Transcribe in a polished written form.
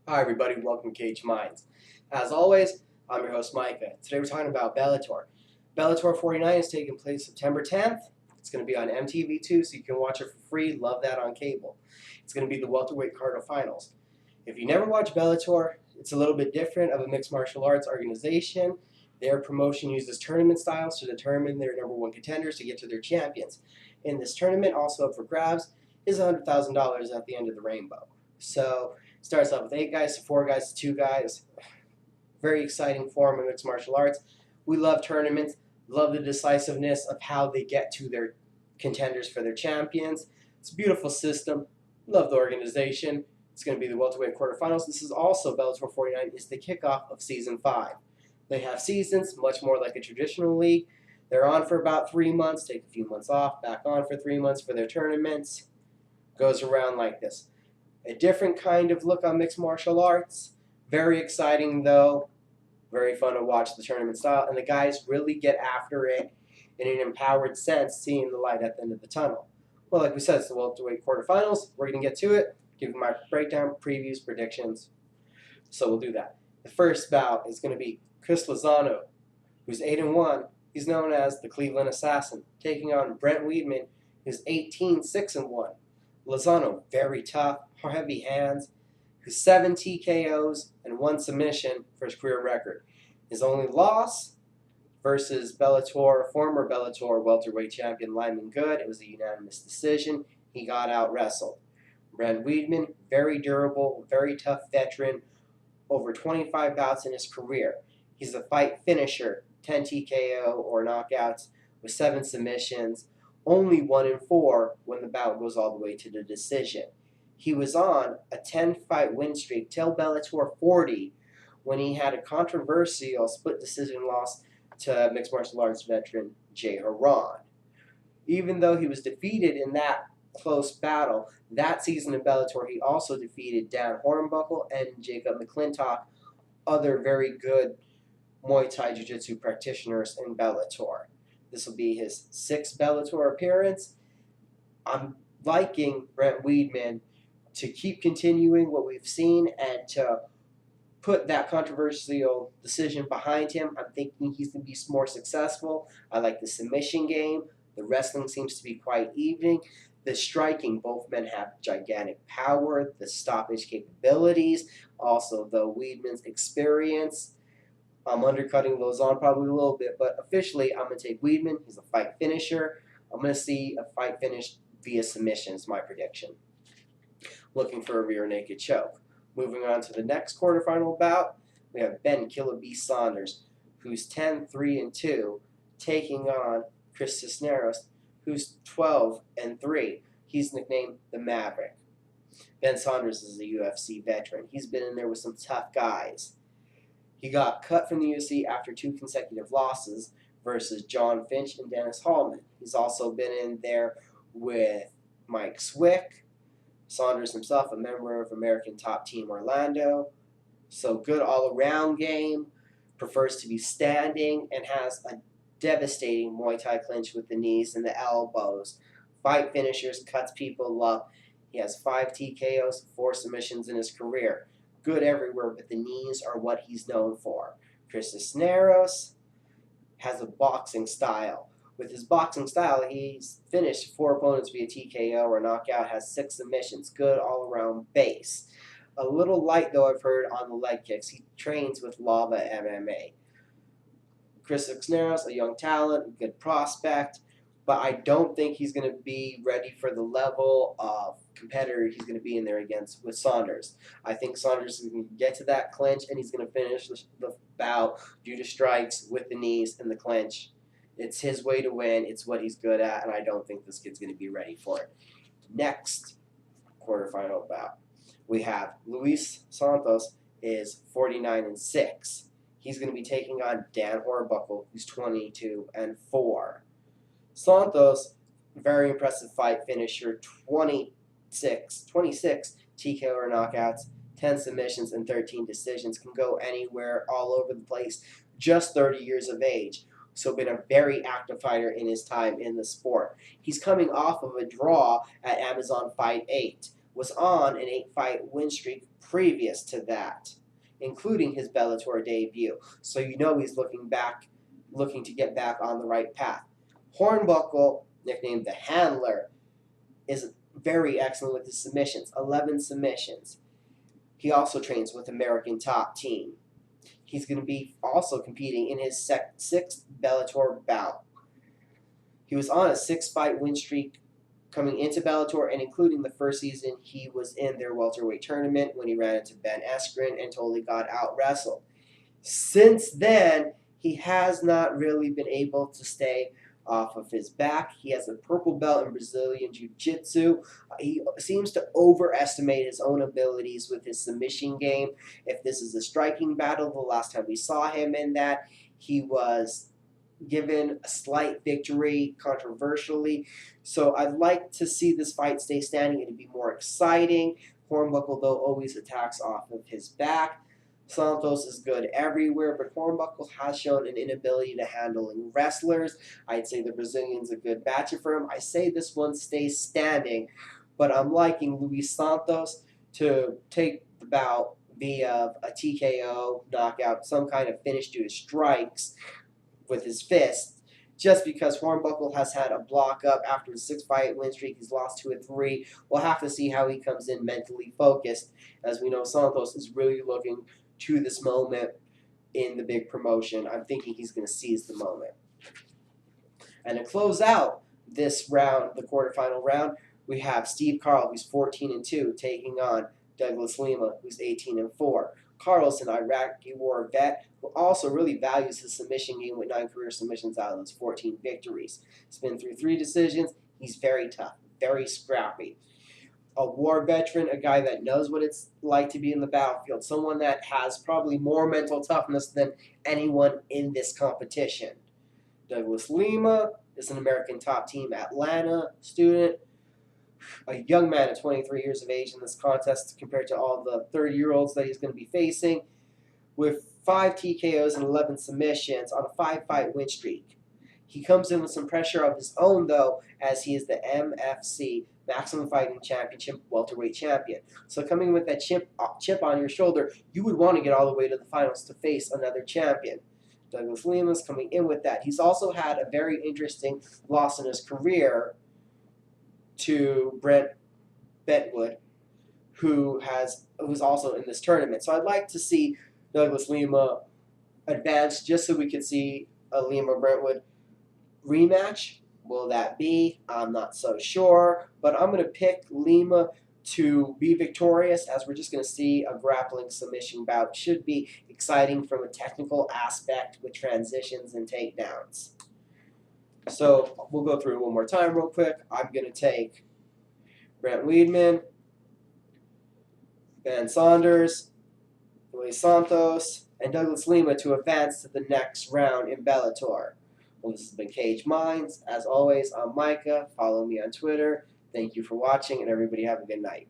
Hi everybody, welcome to Cage Minds. As always, I'm your host Micah. Today we're talking about Bellator. Bellator 49 is taking place September 10th. It's going to be on MTV2, so you can watch it for free. Love that on cable. It's going to be the welterweight quarterfinals. If you never watched Bellator, it's a little bit different of a mixed martial arts organization. Their promotion uses tournament styles to determine their number one contenders to get to their champions. In this tournament, also up for grabs, is $100,000 at the end of the rainbow. So starts off with 8 guys to 4 guys to 2 guys. Very exciting form of mixed martial arts. We love tournaments, love the decisiveness of how they get to their contenders for their champions. It's a beautiful system. Love the organization. It's going to be the welterweight quarterfinals. This is also Bellator 49 is the kickoff of season 5. They have seasons, much more like a traditional league. They're on for about 3 months, take a few months off, back on for 3 months for their tournaments. Goes around like this. A different kind of look on mixed martial arts. Very exciting, though. Very fun to watch the tournament style. And the guys really get after it in an empowered sense, seeing the light at the end of the tunnel. Well, like we said, it's the welterweight quarterfinals. We're going to get to it, give you my breakdown, previews, predictions. So we'll do that. The first bout is going to be Chris Lozano, who's 8-1. He's known as the Cleveland Assassin, taking on Brent Weedman, who's 18-6-1. Lozano, very tough, heavy hands, who's 7 TKOs and 1 submission for his career record. His only loss versus former Bellator welterweight champion Lyman Good. It was a unanimous decision. He got out wrestled. Brent Weedman, very durable, very tough veteran, over 25 bouts in his career. He's a fight finisher, 10 TKO or knockouts with 7 submissions. Only 1-4 when the bout goes all the way to the decision. He was on a 10-fight win streak till Bellator 40 when he had a controversial split decision loss to mixed martial arts veteran Jay Haran. Even though he was defeated in that close battle, that season in Bellator he also defeated Dan Hornbuckle and Jacob McClintock, other very good Muay Thai Jiu-Jitsu practitioners in Bellator. This will be his 6th Bellator appearance. I'm liking Brent Weedman to keep continuing what we've seen and to put that controversial decision behind him. I'm thinking he's going to be more successful. I like the submission game. The wrestling seems to be quite even. The striking, both men have gigantic power, the stoppage capabilities, also the Weedman's experience. I'm undercutting Lozano probably a little bit, but officially I'm going to take Weedman. He's a fight finisher. I'm going to see a fight finish via submission is my prediction. Looking for a rear naked choke. Moving on to the next quarterfinal bout, we have Ben Killer B. Saunders, who's 10-3-2, taking on Chris Cisneros, who's 12-3. He's nicknamed the Maverick. Ben Saunders is a UFC veteran. He's been in there with some tough guys. He got cut from the UFC after 2 consecutive losses versus John Finch and Dennis Hallman. He's also been in there with Mike Swick, Saunders himself, a member of American Top Team Orlando. So good all-around game, prefers to be standing, and has a devastating Muay Thai clinch with the knees and the elbows. Fight finishers, cuts people up. He has 5 TKOs, 4 submissions in his career. Good everywhere, but the knees are what he's known for. Chris Cisneros has a boxing style. With his boxing style, he's finished 4 opponents via TKO or knockout, has 6 submissions, good all-around base. A little light, though, I've heard on the leg kicks. He trains with Lava MMA. Chris Cisneros, a young talent, a good prospect, but I don't think he's going to be ready for the level of competitor he's going to be in there against with Saunders. I think Saunders is going to get to that clinch, and he's going to finish the bout due to strikes with the knees and the clinch. It's his way to win. It's what he's good at, and I don't think this kid's going to be ready for it. Next quarterfinal bout, we have Luis Santos is 49-6. He's going to be taking on Dan Hornbuckle, who's 22-4. Santos, very impressive fight finisher, 26 TKO or knockouts, 10 submissions, and 13 decisions. Can go anywhere, all over the place. Just 30 years of age. So been a very active fighter in his time in the sport. He's coming off of a draw at Amazon Fight 8 was on an 8-fight win streak previous to that, including his Bellator debut. So you know he's looking to get back on the right path. Hornbuckle, nicknamed the Handler, is very excellent with his submissions, 11 submissions. He also trains with American Top Team. He's going to be also competing in his sixth Bellator bout. He was on a 6-fight win streak coming into Bellator, and including the first season, he was in their welterweight tournament when he ran into Ben Askren and totally got out-wrestled. Since then, he has not really been able to stay off of his back. He has a purple belt in Brazilian Jiu-Jitsu. He seems to overestimate his own abilities with his submission game. If this is a striking battle, the last time we saw him in that, he was given a slight victory controversially. So I'd like to see this fight stay standing and to be more exciting. Hornbuckle, though, always attacks off of his back. Santos is good everywhere, but Hornbuckle has shown an inability to handling wrestlers. I'd say the Brazilian's a good matchup for him. I say this one stays standing, but I'm liking Luis Santos to take the bout via a TKO, knockout, some kind of finish due to strikes with his fist, just because Hornbuckle has had a block up after a 6-fight win streak. He's lost 2 of 3. We'll have to see how he comes in mentally focused. As we know, Santos is really looking to this moment in the big promotion. I'm thinking he's going to seize the moment. And to close out this round, the quarterfinal round, we have Steve Carl, who's 14-2, taking on Douglas Lima, who's 18-4. Carl's an Iraqi war vet who also really values his submission game with 9 career submissions out of those 14 victories. He's been through 3 decisions. He's very tough, very scrappy. A war veteran, a guy that knows what it's like to be in the battlefield, someone that has probably more mental toughness than anyone in this competition. Douglas Lima is an American Top Team Atlanta student, a young man at 23 years of age in this contest compared to all the 30-year-olds that he's going to be facing, with 5 TKOs and 11 submissions on a 5-fight win streak. He comes in with some pressure of his own, though, as he is the MFC Maximum Fighting Championship welterweight champion. So coming with that chip on your shoulder, you would want to get all the way to the finals to face another champion. Douglas Lima's coming in with that. He's also had a very interesting loss in his career to Brent, who's also in this tournament. So I'd like to see Douglas Lima advance just so we could see a Lima-Brentwood rematch. Will that be? I'm not so sure, but I'm going to pick Lima to be victorious, as we're just going to see a grappling submission bout. Should be exciting from a technical aspect with transitions and takedowns. So we'll go through it one more time real quick. I'm going to take Brent Weedman, Saunders, Luis Santos, and Douglas Lima to advance to the next round in Bellator. Well, this has been Cage Minds. As always, I'm Micah. Follow me on Twitter. Thank you for watching, and everybody have a good night.